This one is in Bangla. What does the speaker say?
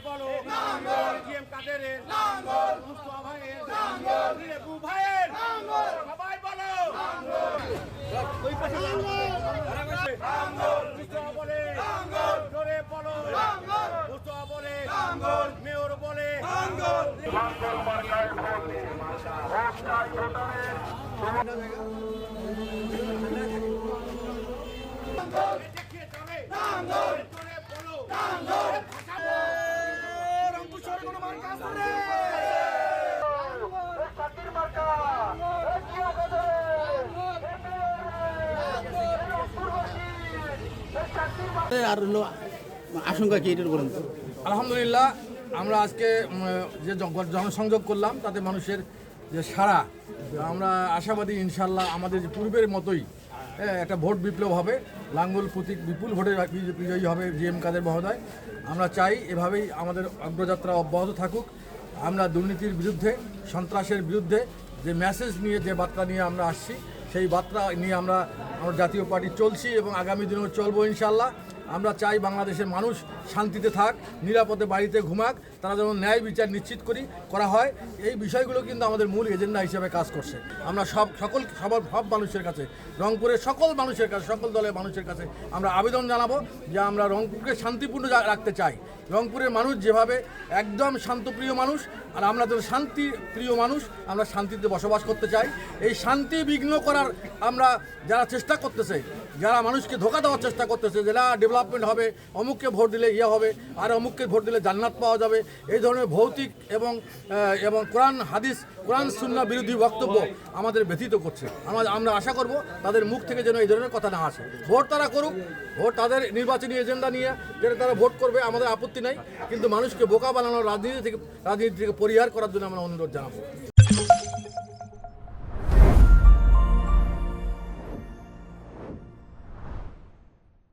বলো জিএম কাদেরের মুস্তফা ভাইয়ের রিপু ভাইয়ের সবাই বলো মুস্তফা বলে জোরে বলো মুস্তফা বলে মেয়র বলে আর হলো আশঙ্কা কি এটার বলুন তো? আলহামদুলিল্লাহ আমরা আজকে যে জনসংযোগ করলাম তাতে মানুষের যে সাড়া, আমরা আশাবাদী ইনশাল্লাহ আমাদের যে পূর্বের মতোই একটা ভোট বিপ্লব হবে, লাঙ্গল প্রতীক বিপুল ভোটে বিজয়ী হবে জিএম কাদের মহোদয়। আমরা চাই এভাবেই আমাদের অগ্রযাত্রা অব্যাহত থাকুক। আমরা দুর্নীতির বিরুদ্ধে, সন্ত্রাসের বিরুদ্ধে যে মেসেজ নিয়ে, যে বার্তা নিয়ে আমরা আসছি, সেই বার্তা নিয়ে আমরা জাতীয় পার্টি চলছি এবং আগামী দিনেও চলবো ইনশাল্লাহ। আমরা চাই বাংলাদেশের মানুষ শান্তিতে থাক, নিরাপদে বাড়িতে ঘুমাক, তারা যেন ন্যায় বিচার নিশ্চিত করা হয়। এই বিষয়গুলো কিন্তু আমাদের মূল এজেন্ডা হিসেবে কাজ করছে। আমরা সব মানুষের কাছে, রংপুরের সকল মানুষের কাছে, সকল দলের মানুষের কাছে আমরা আবেদন জানাবো যে আমরা রংপুরকে শান্তিপূর্ণ রাখতে চাই। রংপুরের মানুষ যেভাবে একদম শান্তপ্রিয় মানুষ, আর আমরা তো শান্তিপ্রিয় মানুষ, আমরা শান্তিতে বসবাস করতে চাই। এই শান্তি বিঘ্ন করার আমরা যারা চেষ্টা করতেছে, যারা মানুষকে ধোঁকা দেওয়ার চেষ্টা করতেছে, যারা ডেভেলপমেন্ট হবে, অমুককে ভোট দিলে ইয়ে হবে, আর অমুককে ভোট দিলে জান্নাত পাওয়া যাবে, এই ধরনের ভৌতিক এবং কোরআন সুন্নাহ বিরোধী বক্তব্য আমাদের ব্যথিত করছে। আমরা আশা করব তাদের মুখ থেকে যেন এই ধরনের কথা না আসে। ভোট তারা করুক, ভোট তাদের নির্বাচনী এজেন্ডা নিয়ে যেটা তারা ভোট করবে, আমাদের আপত্তি নাই, কিন্তু মানুষকে বোকা বানানোর রাজনীতি থেকে পরিহার করার জন্য আমরা অনুরোধ জানাবো।